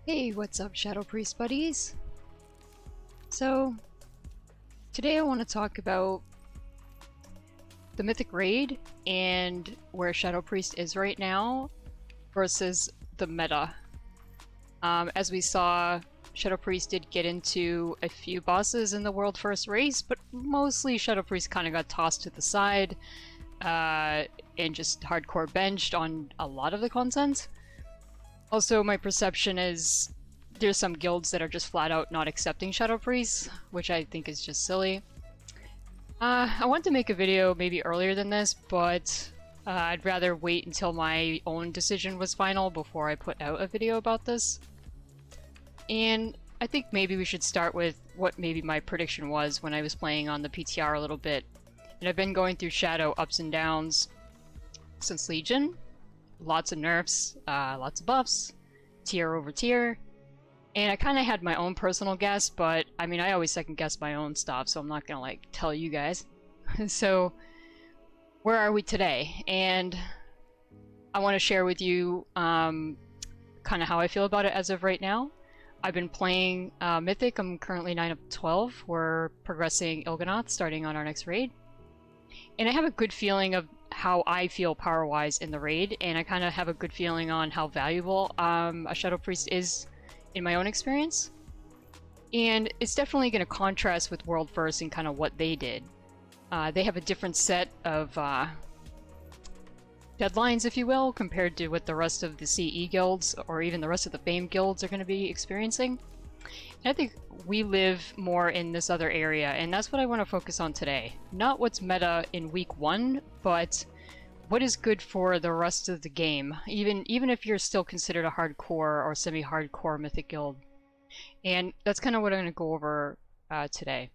Hey, what's up, Shadow Priest buddies? So, today I want to talk about the Mythic Raid and where Shadow Priest is right now versus the meta. As we saw, Shadow Priest did get into a few bosses in the World First race, but mostly Shadow Priest kind of got tossed to the side and just hardcore benched on a lot of the content. Also, my perception is there's some guilds that are just flat out not accepting Shadow Priests, which I think is just silly. I wanted to make a video maybe earlier than this, but I'd rather wait until my own decision was final before I put out a video about this. And I think maybe we should start with what maybe my prediction was when I was playing on the PTR a little bit. And I've been going through Shadow ups and downs since Legion. Lots of nerfs, lots of buffs, tier over tier. And I kind of had my own personal guess, but I mean, I always second guess my own stuff, so I'm not gonna like tell you guys. So, where are we today? And I want to share with you kind of how I feel about it as of right now. I've been playing Mythic. I'm currently 9 of 12. We're progressing Il'gynoth, starting on our next raid. And I have a good feeling of how I feel power-wise in the raid, and I kind of have a good feeling on how valuable a Shadow Priest is in my own experience. And it's definitely going to contrast with World First and kind of what they did. They have a different set of deadlines, if you will, compared to what the rest of the CE guilds or even the rest of the Fame guilds are going to be experiencing. And I think we live more in this other area, and that's what I want to focus on today. Not what's meta in week 1, but what is good for the rest of the game, even if you're still considered a hardcore or semi-hardcore Mythic guild. And that's kind of what I'm going to go over today.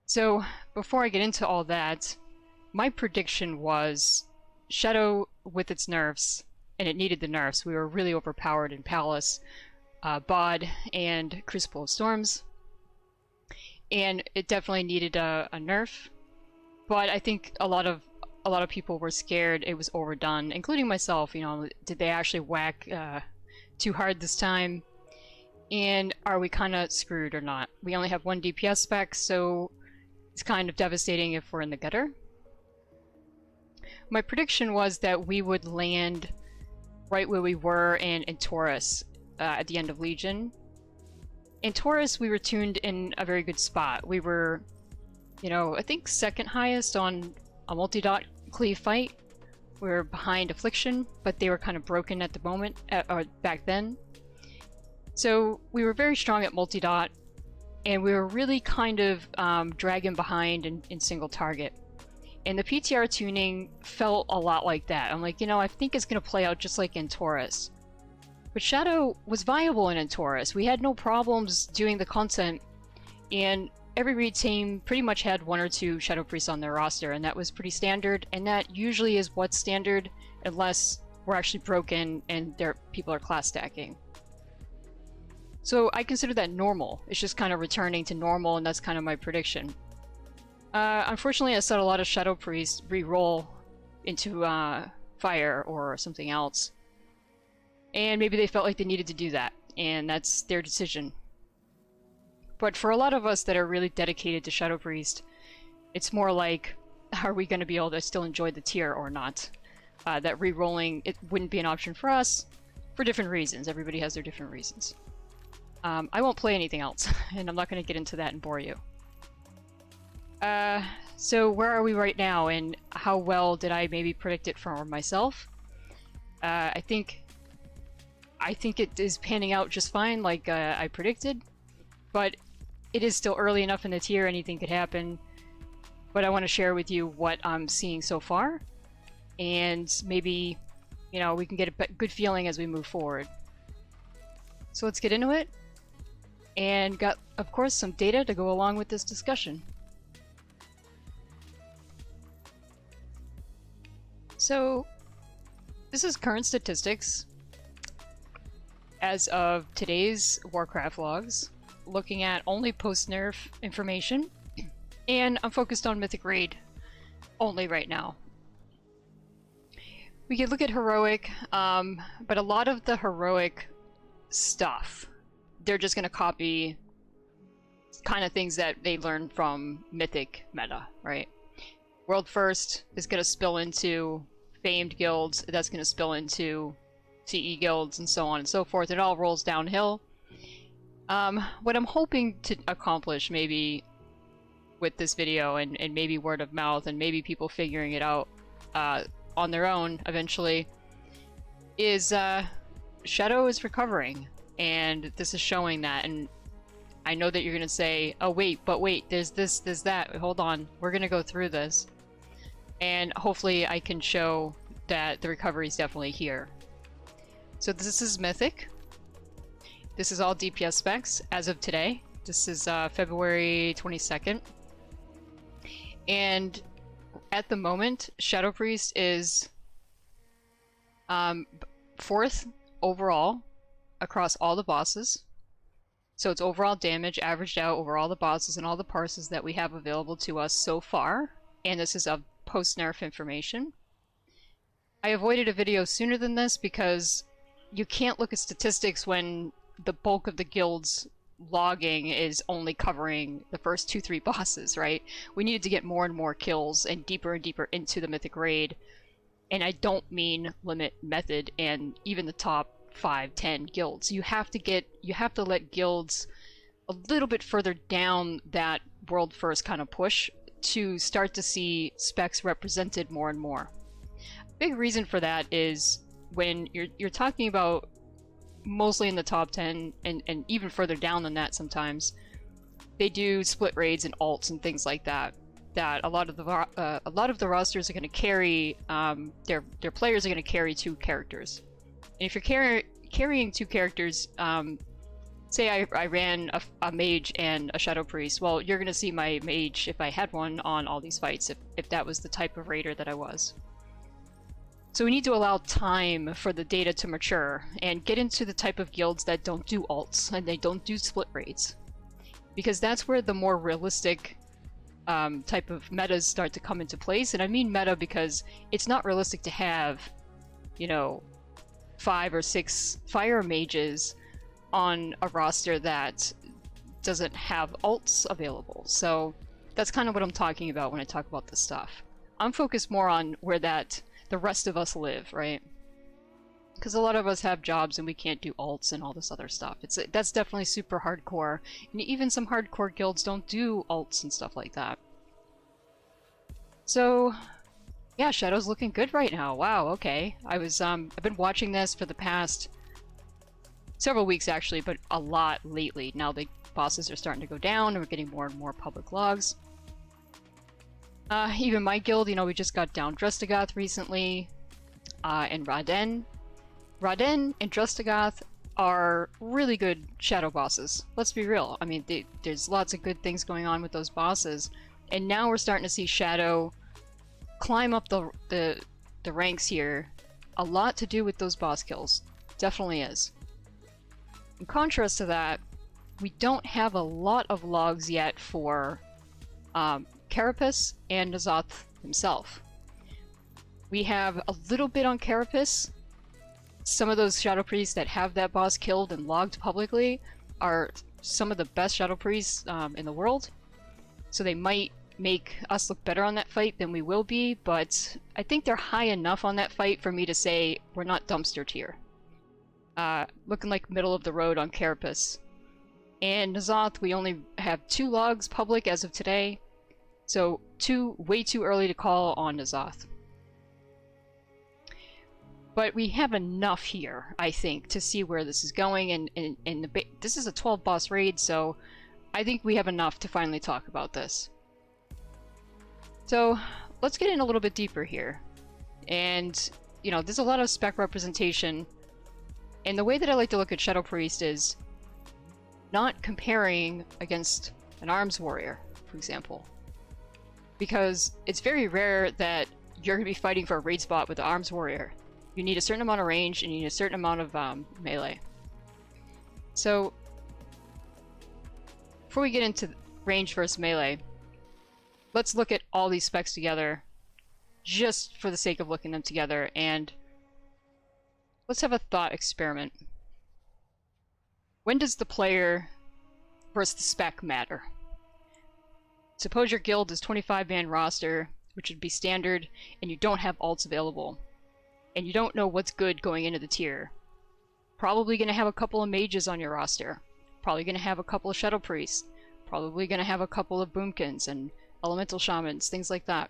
So, before I get into all that, my prediction was Shadow with its nerfs, and it needed the nerfs. We were really overpowered in Palace, Bod, and Crucible of Storms. And it definitely needed a nerf. But I think a lot of people were scared it was overdone, including myself. You know, did they actually whack too hard this time? And are we kind of screwed or not? We only have one DPS spec, so it's kind of devastating if we're in the gutter. My prediction was that we would land right where we were in Taurus at the end of Legion. In Taurus, we were tuned in a very good spot. We were, you know, I think second highest on a multi-dot cleave fight. We were behind Affliction, but they were kind of broken at the moment, or back then. So we were very strong at multi-dot, and we were really kind of dragging behind in single target. And the PTR tuning felt a lot like that. I'm like, you know, I think it's going to play out just like in Taurus. But Shadow was viable in Taurus. We had no problems doing the content, and every raid team pretty much had 1 or 2 Shadow Priests on their roster, and that was pretty standard, and that usually is what's standard unless we're actually broken and people are class stacking. So I consider that normal. It's just kind of returning to normal, and that's kind of my prediction. Unfortunately, I saw a lot of Shadow Priests re-roll into Fire or something else. And maybe they felt like they needed to do that, and that's their decision. But for a lot of us that are really dedicated to Shadow Priest, it's more like, are we going to be able to still enjoy the tier or not? That re-rolling, it wouldn't be an option for us, for different reasons. Everybody has their different reasons. I won't play anything else, and I'm not going to get into that and bore you. So where are we right now, and how well did I maybe predict it for myself? I think it is panning out just fine, like I predicted, but it is still early enough in the tier, anything could happen. But I want to share with you what I'm seeing so far, and maybe, you know, we can get a good feeling as we move forward. So let's get into it, and got, of course, some data to go along with this discussion. So, this is current statistics as of today's Warcraft logs, looking at only post-nerf information, and I'm focused on Mythic Raid only right now. We could look at Heroic, but a lot of the Heroic stuff. They're just going to copy kind of things that they learned from Mythic meta, right? World First is going to spill into famed guilds, that's going to spill into CE guilds, and so on and so forth. It all rolls downhill. What I'm hoping to accomplish maybe with this video, and maybe word of mouth, and maybe people figuring it out on their own eventually, is Shadow is recovering, and this is showing that. And I know that you're gonna say, oh wait, but wait, there's this, there's that, hold on, we're gonna go through this, and hopefully I can show that the recovery is definitely here. So this is Mythic. This is all DPS specs as of today. This is February 22nd. And at the moment, Shadow Priest is 4th overall across all the bosses. So it's overall damage averaged out over all the bosses and all the parses that we have available to us so far. And this is of post-nerf information. I avoided a video sooner than this because you can't look at statistics when the bulk of the guild's logging is only covering the first 2-3 bosses, right? We needed to get more and more kills and deeper into the Mythic raid. And I don't mean limit method and even the top 5-10 guilds. You have to let guilds a little bit further down that world first kind of push to start to see specs represented more and more. Big reason for that is when you're talking about mostly in the top 10 and even further down than that sometimes, they do split raids and alts and things like that. That a lot of the rosters are going to carry their players are going to carry 2 characters. And if you're carrying 2 characters, say I ran a mage and a shadow priest, well, you're going to see my mage, if I had one, on all these fights, if that was the type of raider that I was. So we need to allow time for the data to mature and get into the type of guilds that don't do alts and they don't do split raids. Because that's where the more realistic type of metas start to come into place. And I mean meta because it's not realistic to have, you know, 5 or 6 fire mages on a roster that doesn't have alts available. So that's kind of what I'm talking about when I talk about this stuff. I'm focused more on where the rest of us live, right? Because a lot of us have jobs and we can't do alts and all this other stuff. That's definitely super hardcore, and even some hardcore guilds don't do alts and stuff like that. So yeah, Shadow's looking good right now. Wow, okay. I've been watching this for the past several weeks actually, but a lot lately. Now the bosses are starting to go down and we're getting more and more public logs. Even my guild, you know, we just got down Drustagoth recently, and Raden. Raden and Drustagoth are really good shadow bosses. Let's be real. I mean, there's lots of good things going on with those bosses, and now we're starting to see Shadow climb up the ranks here. A lot to do with those boss kills. Definitely is. In contrast to that, we don't have a lot of logs yet for Carapace and Ny'alotha himself. We have a little bit on Carapace. Some of those Shadow Priests that have that boss killed and logged publicly are some of the best Shadow Priests in the world. So they might make us look better on that fight than we will be, but I think they're high enough on that fight for me to say we're not dumpster tier. Looking like middle of the road on Carapace. And Ny'alotha, we only have 2 logs public as of today. So way too early to call on Ny'alotha. But we have enough here, I think, to see where this is going, and this is a 12 boss raid, so I think we have enough to finally talk about this. So let's get in a little bit deeper here. And, you know, there's a lot of spec representation, and the way that I like to look at Shadow Priest is not comparing against an arms warrior, for example. Because it's very rare that you're going to be fighting for a raid spot with the arms warrior. You need a certain amount of range and you need a certain amount of melee. So before we get into range versus melee, let's look at all these specs together just for the sake of looking them together, and let's have a thought experiment. When does the player versus the spec matter? Suppose your guild is 25-man roster, which would be standard, and you don't have alts available. And you don't know what's good going into the tier. Probably going to have a couple of mages on your roster. Probably going to have a couple of Shadow Priests. Probably going to have a couple of Boomkins and Elemental Shamans, things like that.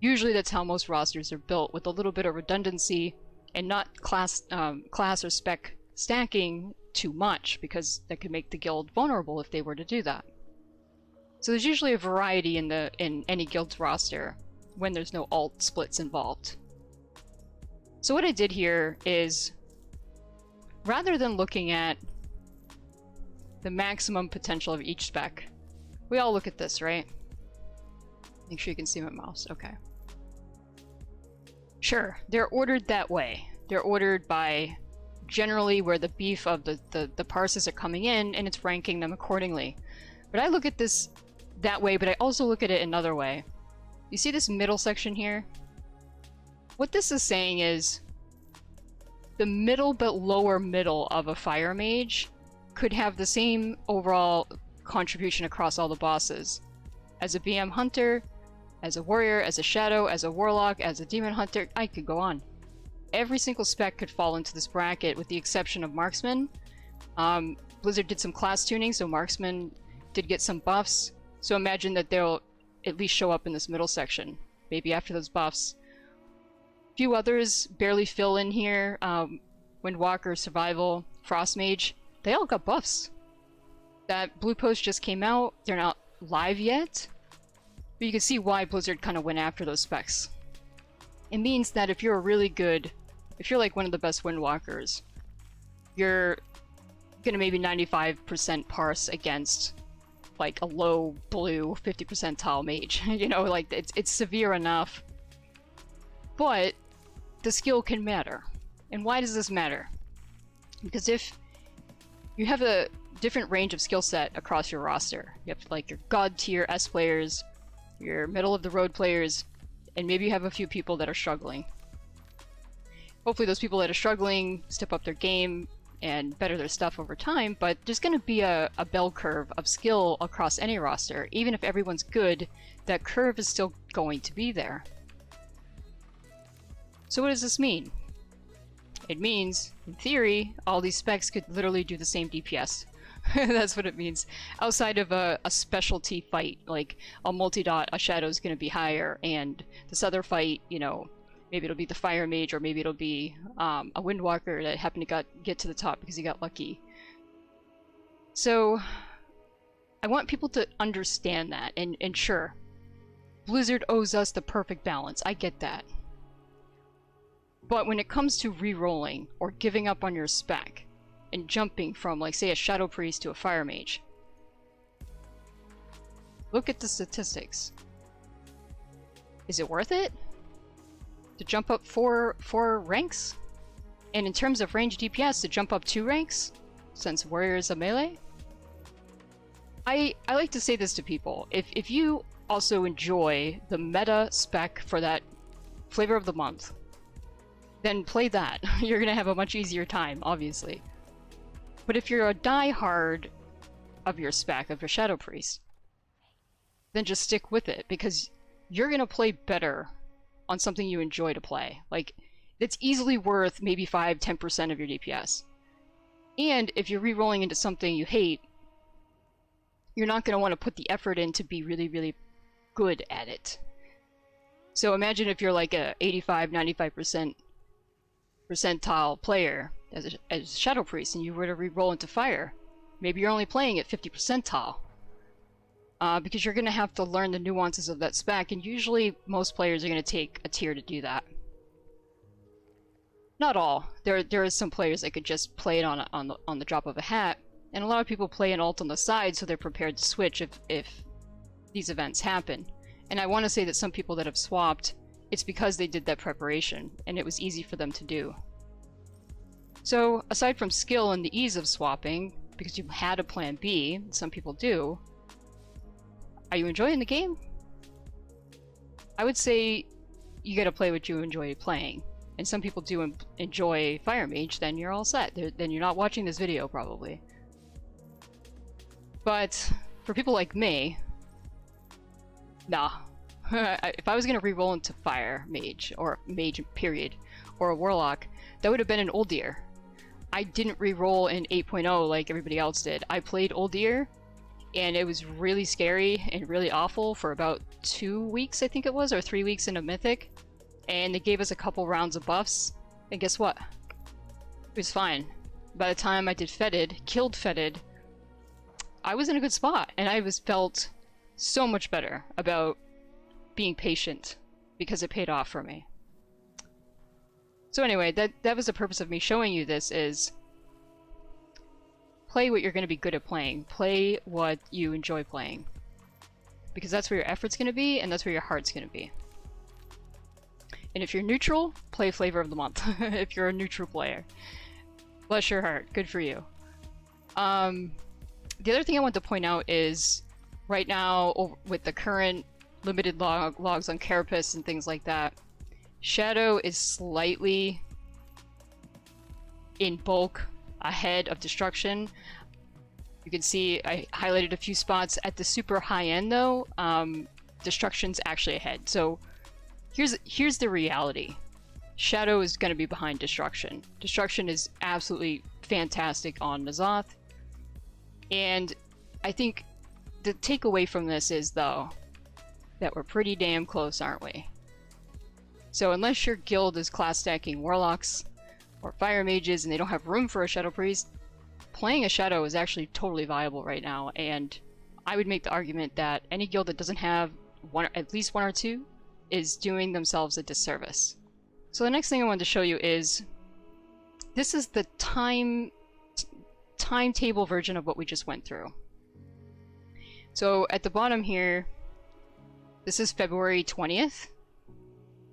Usually that's how most rosters are built, with a little bit of redundancy and not class or spec stacking too much, because that could make the guild vulnerable if they were to do that. So there's usually a variety in any guild's roster when there's no alt splits involved. So what I did here is, rather than looking at the maximum potential of each spec, we all look at this, right? Make sure you can see my mouse. Okay. Sure, they're ordered that way. They're ordered by generally where the beef of the parses are coming in, and it's ranking them accordingly. But I look at this that way, but I also look at it another way. You see this middle section here? What this is saying is the middle but lower middle of a fire mage could have the same overall contribution across all the bosses. As a BM hunter, as a warrior, as a shadow, as a warlock, as a demon hunter, I could go on. Every single spec could fall into this bracket with the exception of marksman. Blizzard did some class tuning, so marksman did get some buffs. So imagine that they'll at least show up in this middle section, maybe after those buffs. A few others barely fill in here. Windwalker, Survival, Frostmage, they all got buffs. That blue post just came out. They're not live yet, but you can see why Blizzard kind of went after those specs. It means that if you're if you're like one of the best Windwalkers, you're gonna maybe 95% parse against like a low blue 50% tile mage. You know, like it's severe enough, but the skill can matter. And why does this matter? Because if you have a different range of skill set across your roster, you have like your god tier S players, your middle of the road players, and maybe you have a few people that are struggling. Hopefully those people that are struggling step up their game and better their stuff over time, but there's going to be a bell curve of skill across any roster. Even if everyone's good, that curve is still going to be there. So what does this mean? It means, in theory, all these specs could literally do the same DPS. That's what it means. Outside of a specialty fight, like a multi-dot, a shadow's going to be higher, and this other fight, you know, maybe it'll be the fire mage, or maybe it'll be a windwalker that happened to get to the top because he got lucky. So I want people to understand that, and sure, Blizzard owes us the perfect balance. I get that. But when it comes to re-rolling or giving up on your spec and jumping from, like, say, a Shadow Priest to a Fire Mage, look at the statistics. Is it worth it to jump up four ranks? And in terms of range DPS, to jump up 2 ranks, since Warrior is a melee? I like to say this to people. If you also enjoy the meta spec for that flavor of the month, then play that. You're gonna have a much easier time, obviously. But if you're a die-hard of your spec, of your Shadow Priest, then just stick with it, because you're gonna play better on something you enjoy to play. Like, it's easily worth maybe 5-10% of your DPS. And if you're re-rolling into something you hate, you're not gonna want to put the effort in to be really, really good at it. So imagine if you're like a 85-95% percentile player as a Shadow Priest, and you were to re-roll into Fire. Maybe you're only playing at 50 percentile. Because you're going to have to learn the nuances of that spec, and usually most players are going to take a tier to do that. Not all. There is some players that could just play it on the drop of a hat, and a lot of people play an alt on the side so they're prepared to switch if these events happen. And I want to say that some people that have swapped, it's because they did that preparation, and it was easy for them to do. So, aside from skill and the ease of swapping, because you had a plan B, some people do, are you enjoying the game? I would say you gotta play what you enjoy playing. and some people do enjoy Fire Mage, then you're all set. Then you're not watching this video, probably. But for people like me, nah. If I was gonna reroll into Fire Mage, or Mage period, or a Warlock, that would have been an Uldir. I didn't reroll in 8.0 like everybody else did. I played Uldir, and it was really scary and really awful for about 2 weeks, I think it was, or 3 weeks into Mythic. And they gave us a couple rounds of buffs, and guess what? It was fine. By the time I did Fetid, killed Fetid, I was in a good spot, and I felt so much better about being patient, because it paid off for me. So anyway, that was the purpose of me showing you this, is play what you're going to be good at playing. Play what you enjoy playing. Because that's where your effort's going to be, and that's where your heart's going to be. And if you're neutral, play Flavor of the Month. If you're a neutral player. Bless your heart. Good for you. The other thing I want to point out is, right now, with the current limited logs on Carapace and things like that, Shadow is slightly in bulk ahead of Destruction. You can see I highlighted a few spots at the super high end though. Destruction's actually ahead. So here's the reality. Shadow is going to be behind Destruction. Destruction is absolutely fantastic on Ny'alotha. And I think the takeaway from this is, though, that we're pretty damn close, aren't we? So unless your guild is class stacking Warlocks or Fire Mages and they don't have room for a Shadow Priest, playing a Shadow is actually totally viable right now. And I would make the argument that any guild that doesn't have at least one or two is doing themselves a disservice. So the next thing I wanted to show you is, this is the timetable version of what we just went through. So at the bottom here, this is February 20th,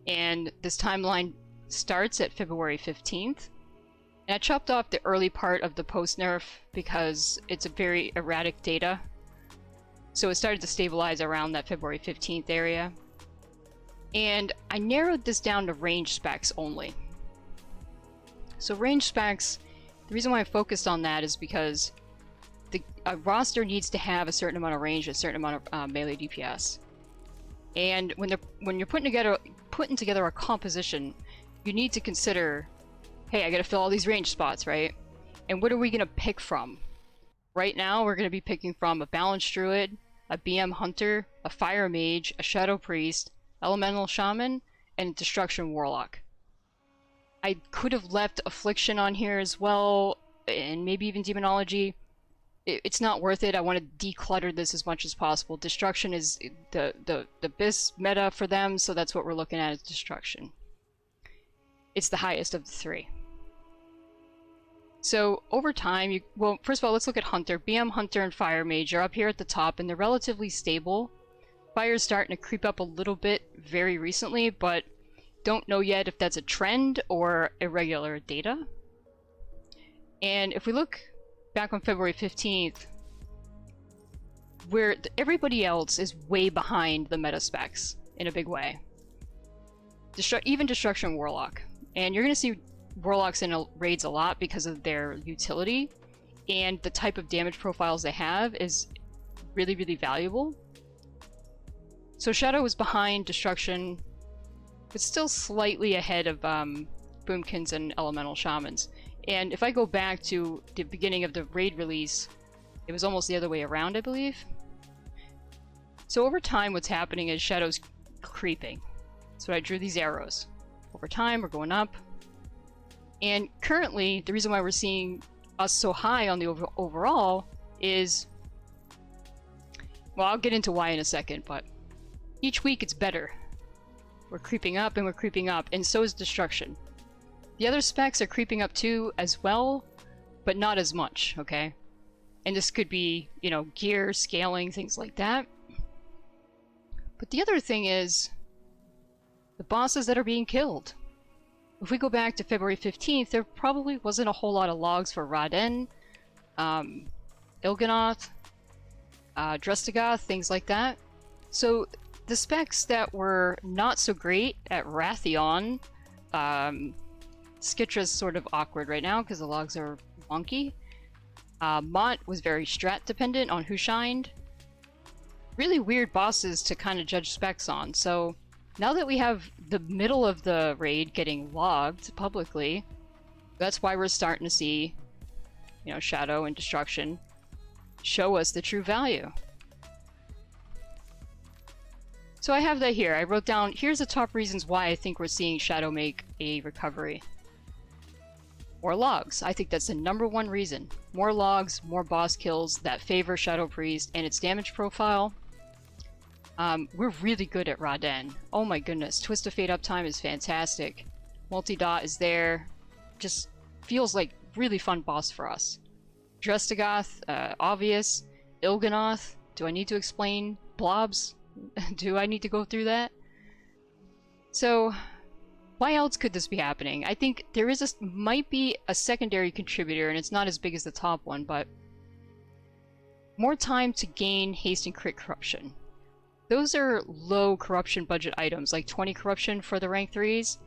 and this timeline starts at February 15th. And I chopped off the early part of the post-nerf because it's a very erratic data. So it started to stabilize around that February 15th area. And I narrowed this down to range specs only. So range specs, the reason why I focused on that is because a roster needs to have a certain amount of range, a certain amount of melee DPS. And when you're putting together a composition, you need to consider, hey, I gotta fill all these range spots, right? And what are we gonna pick from? Right now, we're gonna be picking from a Balanced Druid, a BM Hunter, a Fire Mage, a Shadow Priest, Elemental Shaman, and a Destruction Warlock. I could have left Affliction on here as well, and maybe even Demonology. It's not worth it. I want to declutter this as much as possible. Destruction is the best meta for them, so that's what we're looking at, is Destruction. It's the highest of the three. So over time, well, first of all, let's look at Hunter. BM Hunter and Fire Mage are up here at the top, and they're relatively stable. Fire's starting to creep up a little bit very recently, but don't know yet if that's a trend or irregular data. And if we look back on February 15th, where everybody else is way behind the meta specs in a big way. Even Destruction Warlock. And you're going to see Warlocks in raids a lot because of their utility, and the type of damage profiles they have is really, really valuable. So Shadow is behind Destruction, but still slightly ahead of Boomkins and Elemental Shamans. And if I go back to the beginning of the raid release, it was almost the other way around, I believe. So over time, what's happening is Shadow's creeping. So I drew these arrows. Over time, we're going up. And currently, the reason why we're seeing us so high on the overall is, well, I'll get into why in a second, but each week it's better. We're creeping up and we're creeping up, and so is Destruction. The other specs are creeping up too as well, but not as much, okay? And this could be, you know, gear, scaling, things like that. But the other thing is the bosses that are being killed. If we go back to February 15th, there probably wasn't a whole lot of logs for Raden, Il'gynoth, Drustagoth, things like that. So the specs that were not so great at Wrathion, Skitra's sort of awkward right now because the logs are wonky. Mont was very strat dependent on who shined. Really weird bosses to kind of judge specs on. So now that we have the middle of the raid getting logged publicly, that's why we're starting to see, you know, Shadow and Destruction show us the true value. So I have that here. I wrote down, here's the top reasons why I think we're seeing Shadow make a recovery. More logs. I think that's the #1 reason. More logs, more boss kills that favor Shadow Priest and its damage profile. We're really good at Raden. Oh my goodness, Twist of Fate uptime is fantastic. Multi-dot is there. Just feels like really fun boss for us. Drestagoth, obvious. Il'gynoth, do I need to explain? Blobs, do I need to go through that? So, why else could this be happening? I think there is might be a secondary contributor, and it's not as big as the top one, but more time to gain haste and crit corruption. Those are low corruption budget items, like 20 corruption for the rank 3s.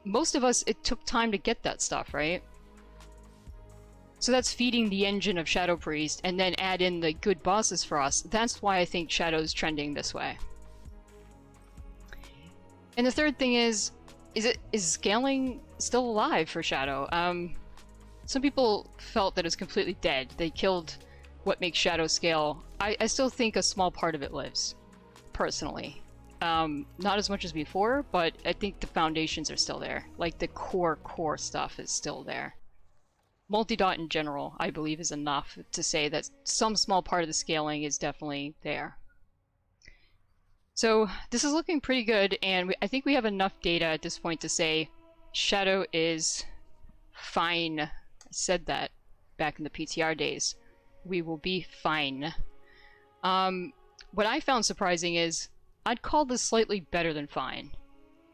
Most of us, it took time to get that stuff, right? So that's feeding the engine of Shadow Priest, and then add in the good bosses for us. That's why I think Shadow's trending this way. And the third thing is scaling still alive for Shadow? Some people felt that it's completely dead. They killed what makes Shadow scale. I still think a small part of it lives, personally. Not as much as before, but I think the foundations are still there. Like the core stuff is still there. Multi-dot in general, I believe, is enough to say that some small part of the scaling is definitely there. So this is looking pretty good, and I think we have enough data at this point to say Shadow is fine. I said that back in the PTR days. We will be fine. What I found surprising is I'd call this slightly better than fine.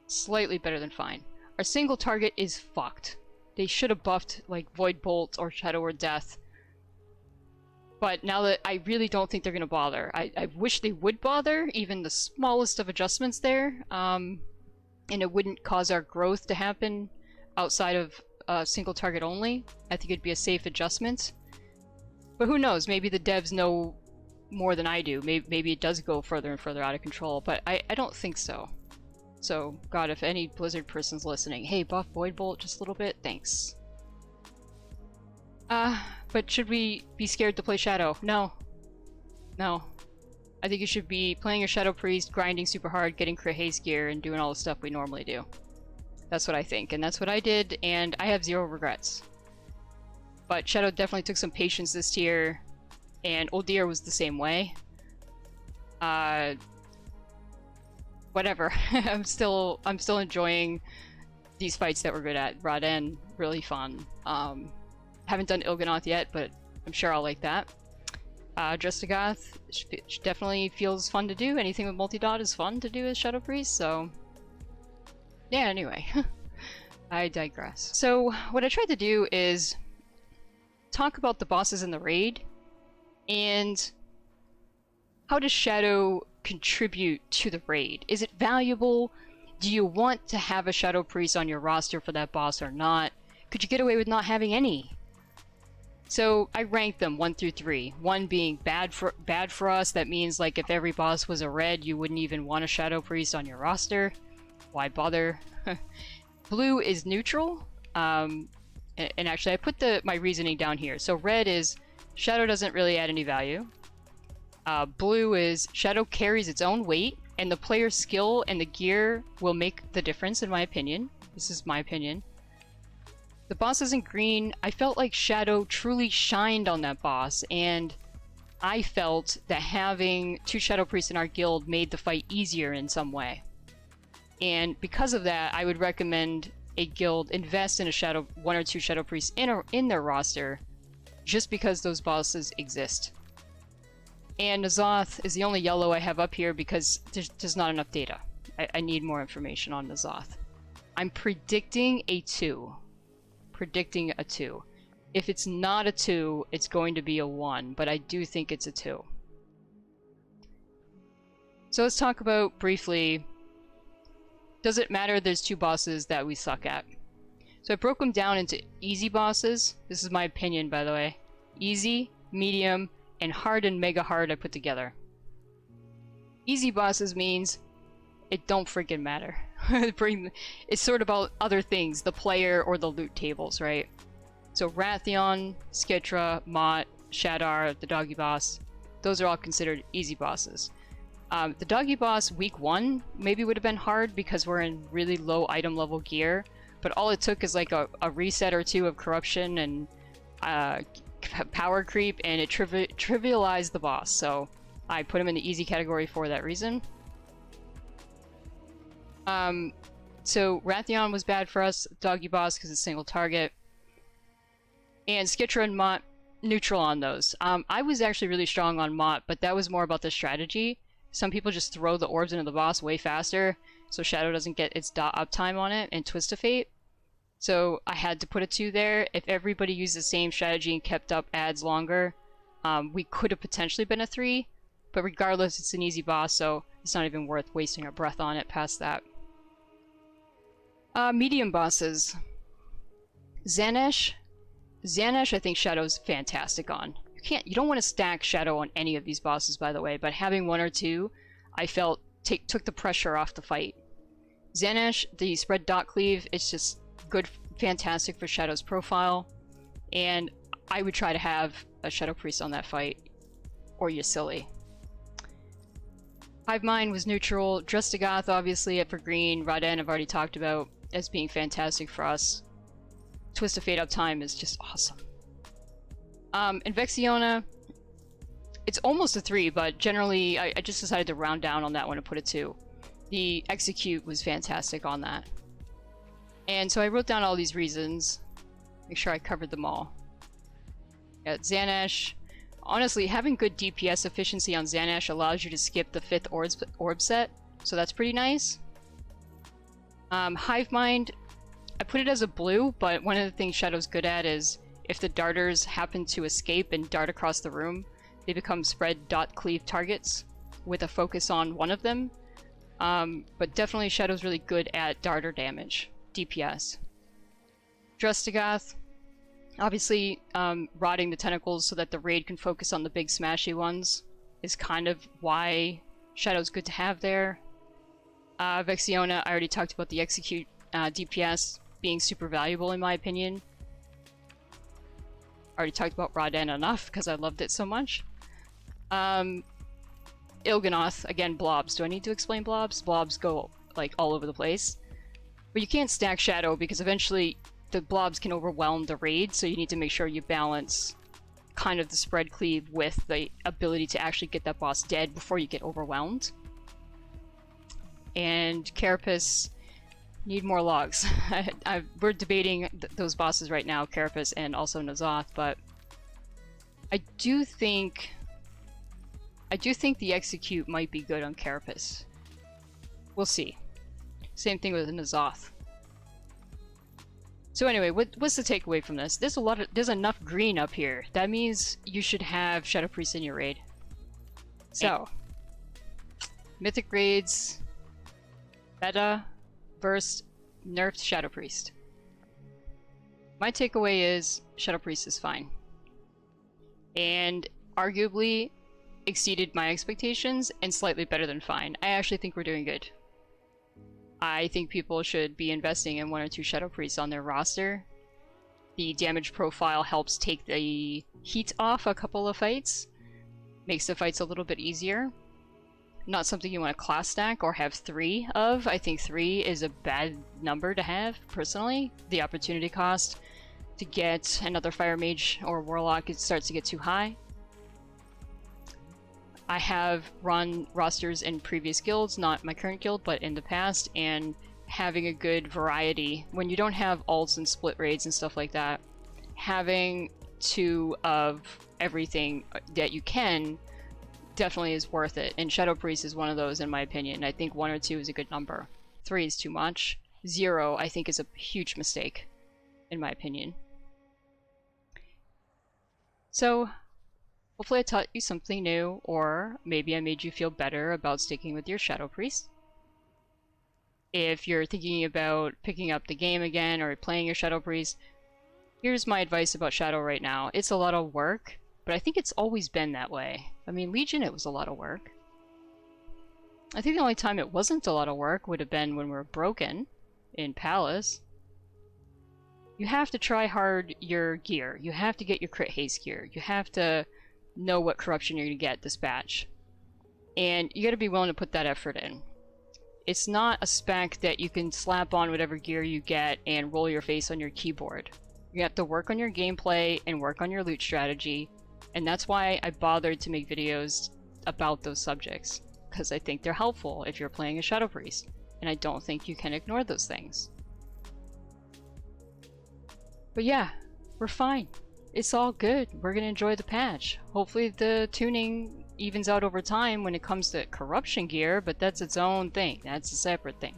Slightly better than fine. Our single target is fucked. They should have buffed like Void Bolt or Shadow or Death. But now that I really don't think they're going to bother. I wish they would bother, even the smallest of adjustments there. And it wouldn't cause our growth to happen outside of single target only. I think it'd be a safe adjustment. But who knows, maybe the devs know more than I do. Maybe it does go further and further out of control, but I don't think so. So, God, if any Blizzard person's listening, hey, buff Void Bolt just a little bit, thanks. But should we be scared to play Shadow? No. No. I think you should be playing your Shadow Priest, grinding super hard, getting crit haste gear, and doing all the stuff we normally do. That's what I think, and that's what I did, and I have zero regrets. But Shadow definitely took some patience this tier, and Uldir was the same way. Whatever. I'm still enjoying these fights that we're good at. Raden, really fun. Haven't done Il'gynoth yet, but I'm sure I'll like that. Drestagoth definitely feels fun to do. Anything with multi-dot is fun to do as Shadow Priest, so... Yeah, anyway. I digress. So, what I tried to do is talk about the bosses in the raid, and how does Shadow contribute to the raid? Is it valuable? Do you want to have a Shadow Priest on your roster for that boss or not? Could you get away with not having any? So I ranked them 1 through 3. 1 being bad for us. That means like if every boss was a red, you wouldn't even want a Shadow Priest on your roster. Why bother? Blue is neutral. And actually I put my reasoning down here. So red is Shadow doesn't really add any value. Blue is Shadow carries its own weight, and the player's skill and the gear will make the difference, in my opinion. This is my opinion. The bosses in green, I felt like Shadow truly shined on that boss, and I felt that having 2 Shadow Priests in our guild made the fight easier in some way. And because of that, I would recommend a guild invest in 1 or 2 Shadow Priests in their roster, just because those bosses exist. And Ny'alotha is the only yellow I have up here because there's not enough data. I need more information on Ny'alotha. I'm predicting a 2. Predicting a 2. If it's not a 2, it's going to be a 1, but I do think it's a 2. So let's talk about briefly Doesn't matter, there's 2 bosses that we suck at. So I broke them down into easy bosses. This is my opinion, by the way. Easy, medium, and hard and mega hard I put together. Easy bosses means it don't freaking matter. It's sort of about other things, the player or the loot tables, right? So Wrathion, Skitra, Mott, Shadar, the doggy boss, those are all considered easy bosses. The doggy boss week 1 maybe would have been hard because we're in really low item level gear, but all it took is like a reset or 2 of corruption and power creep, and it trivialized the boss, so I put him in the easy category for that reason. So Wrathion was bad for us, doggy boss, because it's single target. And Skitra and Mott, neutral on those. I was actually really strong on Mott, but that was more about the strategy. Some people just throw the orbs into the boss way faster, so Shadow doesn't get its dot uptime on it, and Twist of Fate. So I had to put a 2 there. If everybody used the same strategy and kept up ads longer, we could have potentially been a 3, but regardless, it's an easy boss, so it's not even worth wasting our breath on it past that. Medium bosses. Xanesh. Xanesh, I think Shadow's fantastic on. You don't want to stack Shadow on any of these bosses, by the way, but having 1 or 2, I felt took the pressure off the fight. Xanesh, the spread dot cleave, it's just good, fantastic for Shadow's profile, and I would try to have a Shadow Priest on that fight, or you're silly. Hivemind was neutral. Drustigoth, obviously, for green. Raden, I've already talked about as being fantastic for us. Twist of Fate uptime is just awesome. And Vexiona, it's almost a 3, but generally I just decided to round down on that one and put a 2. The Execute was fantastic on that. And so I wrote down all these reasons. Make sure I covered them all. Got Xanesh. Honestly, having good DPS efficiency on Xanesh allows you to skip the 5th orb set, so that's pretty nice. Hivemind, I put it as a blue, but one of the things Shadow's good at is if the darters happen to escape and dart across the room, they become spread dot cleave targets with a focus on one of them. But definitely Shadow's really good at darter damage, DPS. Drustigoth, obviously rotting the tentacles so that the raid can focus on the big smashy ones is kind of why Shadow's good to have there. Vexiona, I already talked about the Execute DPS being super valuable in my opinion. Already talked about Raden enough because I loved it so much. Il'gynoth, again, blobs. Do I need to explain blobs? Blobs go like all over the place. But you can't stack Shadow because eventually the blobs can overwhelm the raid, so you need to make sure you balance kind of the spread cleave with the ability to actually get that boss dead before you get overwhelmed. And Carapace, need more logs. We're debating those bosses right now, Carapace and also Ny'alotha, but I do think the Execute might be good on Carapace. We'll see. Same thing with Ny'alotha. So anyway, what's the takeaway from this? There's enough green up here. That means you should have Shadow Priest in your raid. So, Mythic raids, meta versus nerfed Shadow Priest. My takeaway is Shadow Priest is fine. And arguably exceeded my expectations and slightly better than fine. I actually think we're doing good. I think people should be investing in 1 or 2 Shadow Priests on their roster. The damage profile helps take the heat off a couple of fights. Makes the fights a little bit easier. Not something you want to class stack or have 3 of. I think 3 is a bad number to have, personally. The opportunity cost to get another Fire Mage or Warlock, it starts to get too high. I have run rosters in previous guilds, not my current guild, but in the past, and having a good variety. When you don't have ults and split raids and stuff like that, having 2 of everything that you can definitely is worth it, and Shadow Priest is one of those in my opinion. I think 1 or 2 is a good number. 3 is too much. 0 I think is a huge mistake, in my opinion. So, hopefully I taught you something new, or maybe I made you feel better about sticking with your Shadow Priest. if you're thinking about picking up the game again or playing your Shadow Priest, here's my advice about Shadow right now. It's a lot of work, but I think it's always been that way. I mean, Legion, it was a lot of work. I think the only time it wasn't a lot of work would have been when we were broken in Palace. You have to try hard your gear. You have to get your crit haste gear. You have to know what corruption you're going to get this batch. And you got to be willing to put that effort in. It's not a spec that you can slap on whatever gear you get and roll your face on your keyboard. You have to work on your gameplay and work on your loot strategy, and that's why I bothered to make videos about those subjects, because I think they're helpful if you're playing a Shadow Priest, and I don't think you can ignore those things. But yeah, we're fine. It's all good. We're gonna enjoy the patch. Hopefully the tuning evens out over time when it comes to corruption gear, but that's its own thing. That's a separate thing.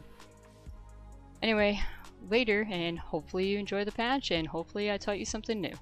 Anyway, later, and hopefully you enjoy the patch, and hopefully I taught you something new.